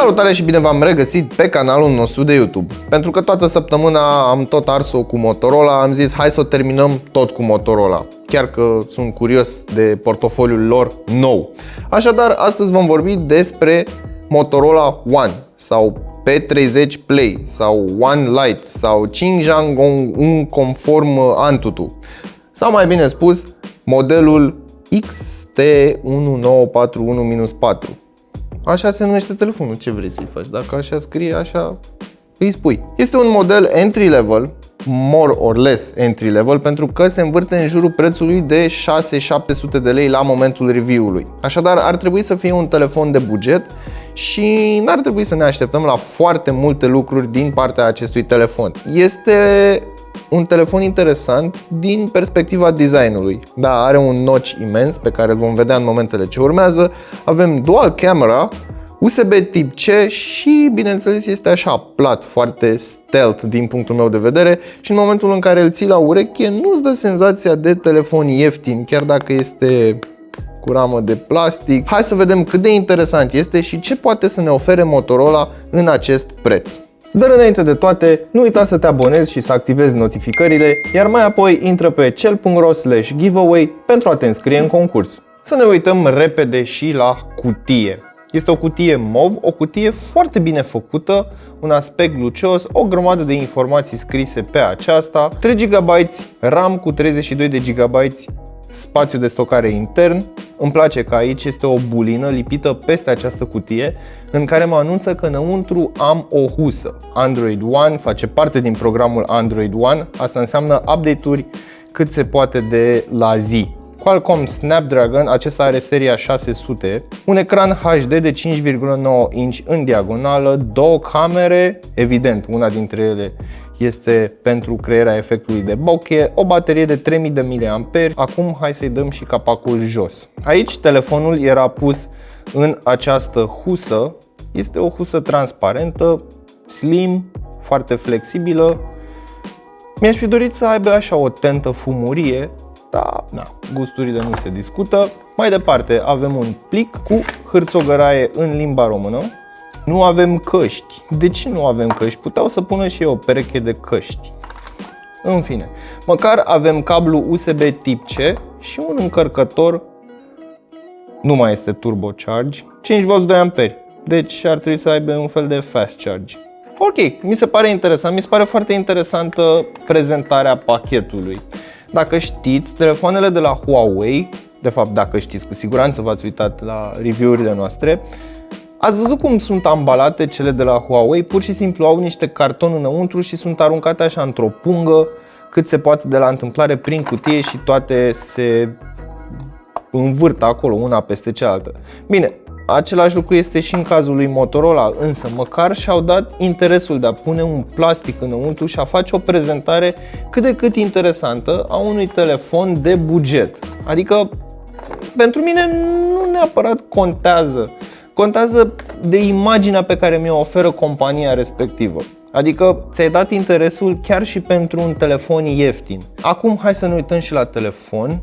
Salutare și bine v-am regăsit pe canalul nostru de YouTube. Pentru că toată săptămâna am tot ars-o cu Motorola, am zis hai să o terminăm tot cu Motorola. Chiar că sunt curios de portofoliul lor nou. Așadar, astăzi vom vorbi despre Motorola One sau P30 Play sau One Lite sau Xinjiang un conform Antutu. Sau mai bine spus, modelul XT1941-4. Așa se numește telefonul, ce vrei să-i faci? Dacă așa scrie, așa îi spui. Este un model entry level, more or less entry level, pentru că se învârte în jurul prețului de 6-700 de lei la momentul review-ului. Așadar, ar trebui să fie un telefon de buget și n-ar trebui să ne așteptăm la foarte multe lucruri din partea acestui telefon. Este un telefon interesant din perspectiva designului. Da, are un notch imens pe care îl vom vedea în momentele ce urmează. Avem dual camera, USB tip C și, bineînțeles, este așa plat, foarte stealth din punctul meu de vedere și în momentul în care îl ții la ureche nu-ți dă senzația de telefon ieftin, chiar dacă este cu ramă de plastic. Hai să vedem cât de interesant este și ce poate să ne ofere Motorola în acest preț. Dar înainte de toate, nu uita să te abonezi și să activezi notificările, iar mai apoi intră pe cel.ro/giveaway pentru a te înscrie în concurs. Să ne uităm repede și la cutie. Este o cutie MOV, o cutie foarte bine făcută, un aspect lucios, o grămadă de informații scrise pe aceasta, 3 GB RAM cu 32 de GB spațiu de stocare intern. Îmi place că aici este o bulină lipită peste această cutie în care mă anunță că înăuntru am o husă. Android One face parte din programul Android One, asta înseamnă update-uri cât se poate de la zi. Qualcomm Snapdragon, acesta are seria 600, un ecran HD de 5,9 inch în diagonală, două camere, evident, una dintre ele este pentru crearea efectului de bokeh, o baterie de 3000 de mAh. Acum hai să-i dăm și capacul jos. Aici telefonul era pus în această husă, este o husă transparentă, slim, foarte flexibilă. Mi-aș fi dorit să aibă așa o tentă fumurie, dar na, gusturile nu se discută. Mai departe avem un plic cu hârțogăraie în limba română. Nu avem căști. De ce nu avem căști? Puteau să pună și eu o pereche de căști. În fine, măcar avem cablu USB tip C și un încărcător, nu mai este turbocharge, 5V 2A. Deci ar trebui să aibă un fel de fast charge. Ok, mi se pare interesant, mi se pare foarte interesantă prezentarea pachetului. Dacă știți, telefoanele de la Huawei, de fapt dacă știți, cu siguranță v-ați uitat la review-urile noastre, ați văzut cum sunt ambalate cele de la Huawei? Pur și simplu au niște carton înăuntru și sunt aruncate așa într-o pungă, cât se poate de la întâmplare prin cutie și toate se învârt acolo, una peste cealaltă. Bine, același lucru este și în cazul lui Motorola, însă măcar și-au dat interesul de a pune un plastic înăuntru și a face o prezentare cât de cât interesantă a unui telefon de buget. Adică, pentru mine nu neapărat contează. Contează de imaginea pe care mi-o oferă compania respectivă. Adică ți-ai dat interesul chiar și pentru un telefon ieftin. Acum hai să ne uităm și la telefon.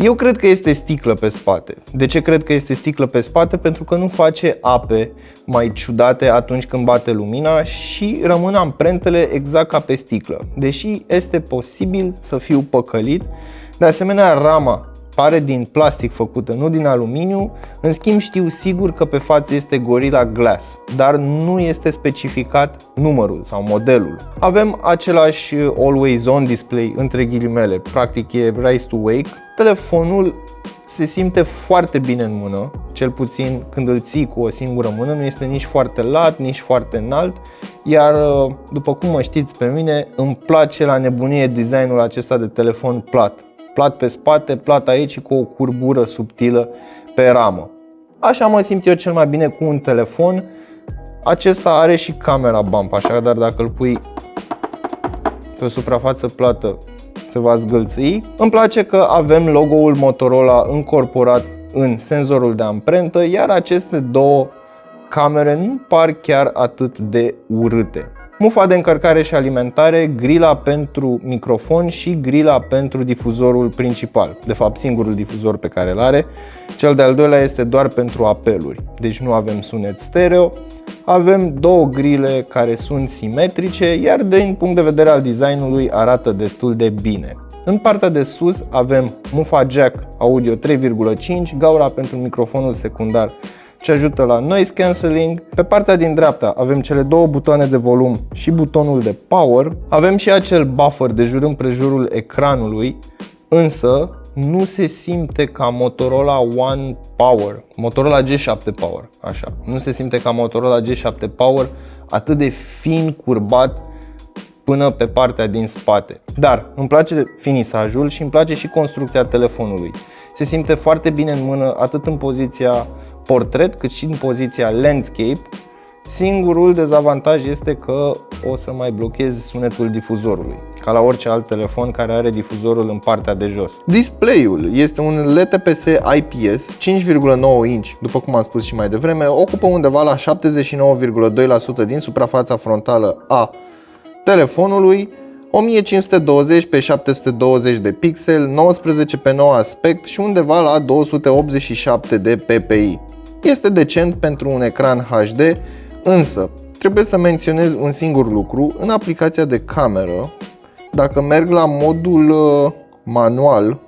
Eu cred că este sticlă pe spate. De ce cred că este sticlă pe spate? Pentru că nu face ape mai ciudate atunci când bate lumina și rămân amprentele exact ca pe sticlă. Deși este posibil să fiu păcălit, de asemenea rama pare din plastic făcută, nu din aluminiu. În schimb știu sigur că pe față este Gorilla Glass, dar nu este specificat numărul sau modelul. Avem același Always On display, între ghilimele, practic e Rise to Wake. Telefonul se simte foarte bine în mână, cel puțin când îl ții cu o singură mână, nu este nici foarte lat, nici foarte înalt. Iar după cum mă știți pe mine, îmi place la nebunie designul acesta de telefon plat. Plat pe spate, plat aici și cu o curbură subtilă pe ramă. Așa mă simt eu cel mai bine cu un telefon. Acesta are și camera bump, așadar dacă îl pui pe o suprafață plată se va zgâlți. Îmi place că avem logo-ul Motorola încorporat în senzorul de amprentă, iar aceste două camere nu par chiar atât de urâte. mufa de încărcare și alimentare, grila pentru microfon și grila pentru difuzorul principal. De fapt, singurul difuzor pe care îl are. Cel de-al doilea este doar pentru apeluri, deci nu avem sunet stereo. Avem două grile care sunt simetrice, iar din punct de vedere al designului arată destul de bine. În partea de sus avem mufa jack audio 3.5, gaura pentru microfonul secundar ce ajută la noise cancelling. Pe partea din dreapta avem cele două butoane de volum și butonul de power. Avem și acel buffer de jur împrejurul ecranului, însă nu se simte ca Motorola One Power, Motorola G7 Power, așa. Nu se simte ca Motorola G7 Power, atât de fin curbat până pe partea din spate. Dar îmi place finisajul și îmi place și construcția telefonului. Se simte foarte bine în mână, atât în poziția portret cât și în poziția landscape. Singurul dezavantaj este că o să mai blochezi sunetul difuzorului, ca la orice alt telefon care are difuzorul în partea de jos. Display-ul este un LTPS IPS 5,9 inch, după cum am spus și mai devreme, ocupă undeva la 79,2% din suprafața frontală a telefonului, 1520 pe 720 de pixel, 19 pe 9 aspect și undeva la 287 de ppi. Este decent pentru un ecran HD, însă trebuie să menționez un singur lucru. În aplicația de cameră, dacă merg la modul manual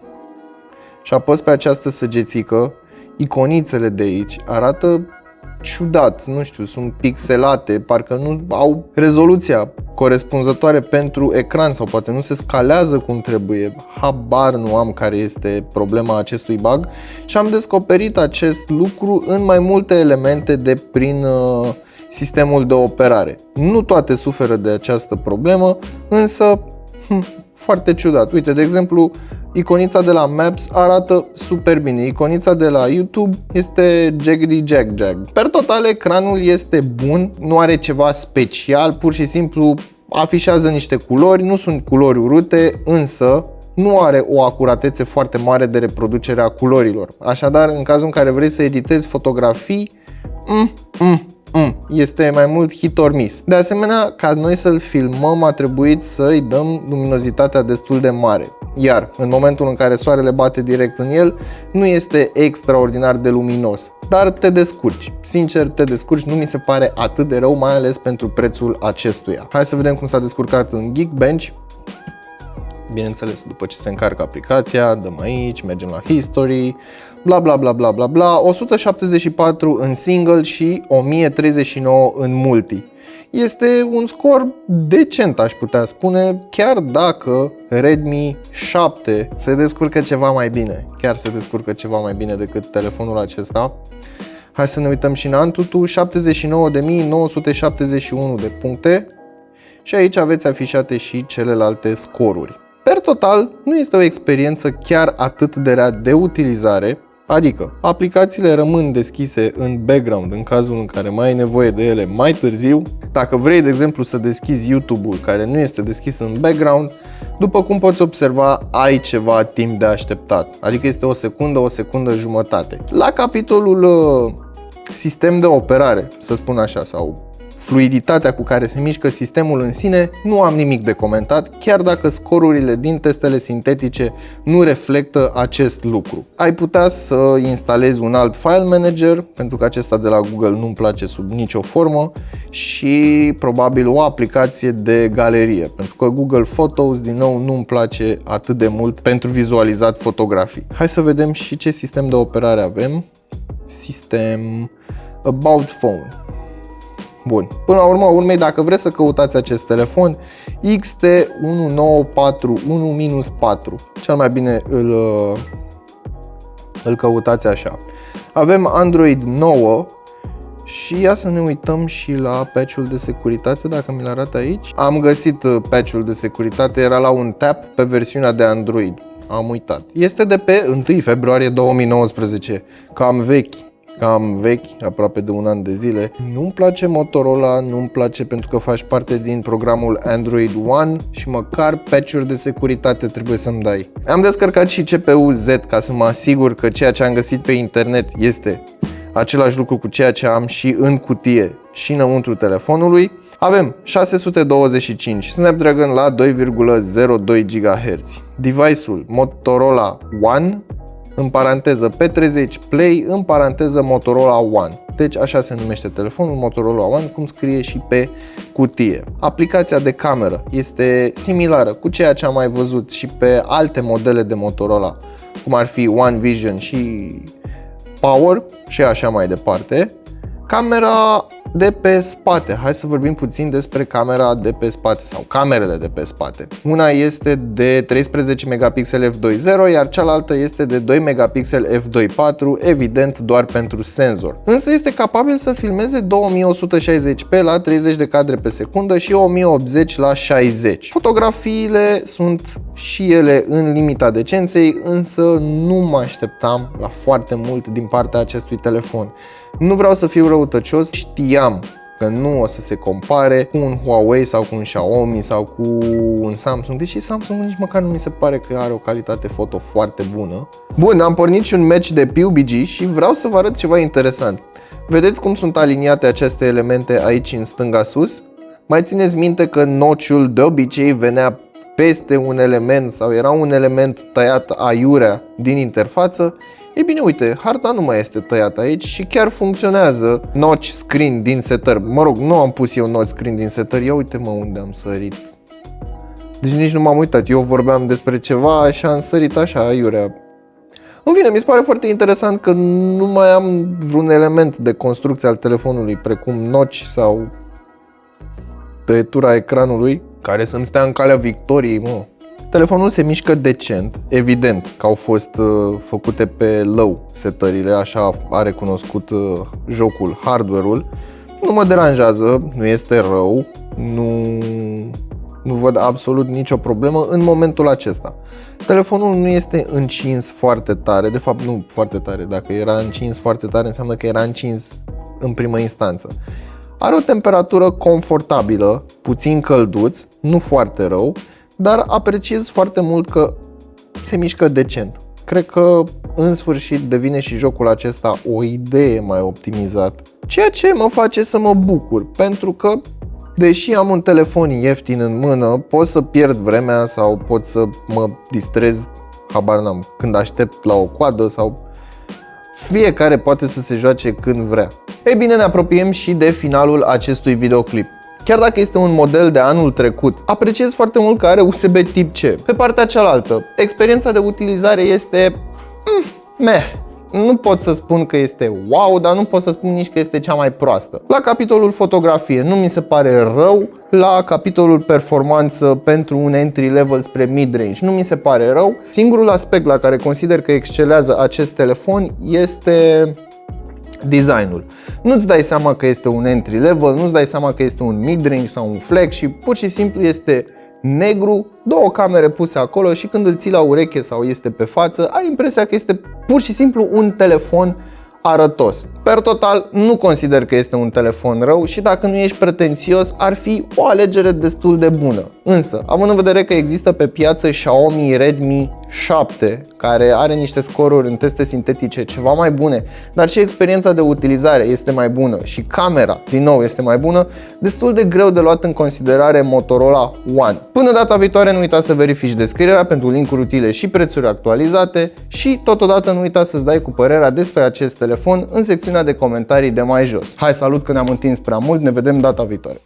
și apăs pe această săgețică, iconițele de aici arată ciudat, nu știu, sunt pixelate, parcă nu au rezoluția corespunzătoare pentru ecran sau poate nu se scalează cum trebuie. Habar nu am care este problema acestui bug și am descoperit acest lucru în mai multe elemente de prin sistemul de operare. Nu toate suferă de această problemă, însă foarte ciudat. Uite, de exemplu, iconița de la Maps arată super bine. Iconița de la YouTube este jaggedy jag. Per total, ecranul este bun, nu are ceva special, pur și simplu afișează niște culori, nu sunt culori urâte, însă nu are o acuratețe foarte mare de reproducere a culorilor. Așadar, în cazul în care vrei să editezi fotografii, este mai mult hit or miss. De asemenea, ca noi să-l filmăm, a trebuit să-i dăm luminozitatea destul de mare. Iar în momentul în care soarele bate direct în el, nu este extraordinar de luminos. Dar te descurci. Sincer, te descurci, nu mi se pare atât de rău, mai ales pentru prețul acestuia. Hai să vedem cum s-a descurcat în Geekbench. Bineînțeles, după ce se încarcă aplicația, dăm aici, mergem la History, bla bla bla bla bla bla, 174 în single și 1039 în multi. Este un scor decent, aș putea spune, chiar dacă Redmi 7 se descurcă ceva mai bine. Chiar se descurcă ceva mai bine decât telefonul acesta. Hai să ne uităm și în Antutu, 79.971 de puncte și aici aveți afișate și celelalte scoruri. Per total, nu este o experiență chiar atât de rea de utilizare, adică aplicațiile rămân deschise în background în cazul în care mai ai nevoie de ele mai târziu. Dacă vrei, de exemplu, să deschizi YouTube-ul care nu este deschis în background, după cum poți observa, ai ceva timp de așteptat, adică este o secundă jumătate. La capitolul sistem de operare, să spun așa, sau fluiditatea cu care se mișcă sistemul în sine, nu am nimic de comentat, chiar dacă scorurile din testele sintetice nu reflectă acest lucru. Ai putea să instalezi un alt file manager, pentru că acesta de la Google nu-mi place sub nicio formă, și probabil o aplicație de galerie, pentru că Google Photos, din nou, nu-mi place atât de mult pentru vizualizat fotografii. Hai să vedem și ce sistem de operare avem. Sistem About Phone. Bun, până la urma urmei, dacă vreți să căutați acest telefon, XT1941-4, cel mai bine îl căutați așa. Avem Android 9 și ia să ne uităm și la patch-ul de securitate, dacă mi-l arată aici. Am găsit patch-ul de securitate, era la un tap pe versiunea de Android, am uitat. Este de pe 1 februarie 2019, cam vechi, aproape de un an de zile. Nu-mi place Motorola, nu-mi place pentru că faci parte din programul Android One și măcar patch-uri de securitate trebuie să-mi dai. Am descărcat și CPU Z ca să mă asigur că ceea ce am găsit pe internet este același lucru cu ceea ce am și în cutie și înăuntru telefonului. Avem 625 Snapdragon la 2,02 GHz. Device-ul Motorola One, în paranteză P30 Play, în paranteză Motorola One. Deci așa se numește telefonul, Motorola One, cum scrie și pe cutie. Aplicația de cameră este similară cu ceea ce am mai văzut și pe alte modele de Motorola, cum ar fi One Vision și Power și așa mai departe. Camera de pe spate. Hai să vorbim puțin despre camera de pe spate sau camerele de pe spate. Una este de 13 megapixeli f2.0, iar cealaltă este de 2 megapixeli f2.4, evident doar pentru senzor. Însă este capabil să filmeze 2160p la 30 de cadre pe secundă și 1080 la 60. Fotografiile sunt și ele în limita decenței, însă nu mă așteptam la foarte mult din partea acestui telefon. Nu vreau să fiu răutăcios, știam că nu o să se compare cu un Huawei sau cu un Xiaomi sau cu un Samsung, deși Samsung nici măcar nu mi se pare că are o calitate foto foarte bună. Bun, am pornit și un match de PUBG și vreau să vă arăt ceva interesant. Vedeți cum sunt aliniate aceste elemente aici în stânga sus? Mai țineți minte că notch-ul de obicei venea peste un element sau era un element tăiat aiurea din interfață? Ei bine, uite, harta nu mai este tăiată aici și chiar funcționează notch screen din setări. Mă rog, nu am pus eu notch screen din setări, ia uite mă unde am sărit. Deci nici nu m-am uitat, eu vorbeam despre ceva și am sărit așa aiurea. În fine, mi se pare foarte interesant că nu mai am vreun element de construcție al telefonului, precum notch sau tăietura ecranului, care să-mi stea în calea victoriei, mă. Telefonul se mișcă decent, evident că au fost făcute pe low setările, așa a recunoscut jocul, hardware-ul. Nu mă deranjează, nu este rău, nu văd absolut nicio problemă în momentul acesta. Telefonul nu este încins foarte tare, de fapt nu foarte tare, dacă era încins foarte tare înseamnă că era încins în primă instanță. Are o temperatură confortabilă, puțin călduț, nu foarte rău, dar apreciez foarte mult că se mișcă decent. Cred că în sfârșit devine și jocul acesta o idee mai optimizat, ceea ce mă face să mă bucur, pentru că deși am un telefon ieftin în mână, pot să pierd vremea sau pot să mă distrez, habar n-am, când aștept la o coadă sau fiecare poate să se joace când vrea. Ei bine, ne apropiem și de finalul acestui videoclip. Chiar dacă este un model de anul trecut, apreciez foarte mult că are USB Tip-C. Pe partea cealaltă, experiența de utilizare este meh. Nu pot să spun că este wow, dar nu pot să spun nici că este cea mai proastă. La capitolul fotografie nu mi se pare rău, la capitolul performanță pentru un entry level spre mid-range nu mi se pare rău. Singurul aspect la care consider că excelează acest telefon este designul. Nu-ți dai seama că este un entry level, nu-ți dai seama că este un mid-range sau un flagship, pur și simplu este negru, două camere puse acolo și când îl ții la ureche sau este pe față, ai impresia că este pur și simplu un telefon arătos. Per total, nu consider că este un telefon rău și dacă nu ești pretențios, ar fi o alegere destul de bună. Însă, având în vedere că există pe piață Xiaomi Redmi 7, care are niște scoruri în teste sintetice ceva mai bune, dar și experiența de utilizare este mai bună și camera, din nou, este mai bună, destul de greu de luat în considerare Motorola One. Până data viitoare, nu uita să verifici descrierea pentru linkuri utile și prețuri actualizate și totodată nu uita să-ți dai cu părerea despre acest telefon în secțiunea de comentarii de mai jos. Hai, salut că ne-am întins prea mult, ne vedem data viitoare!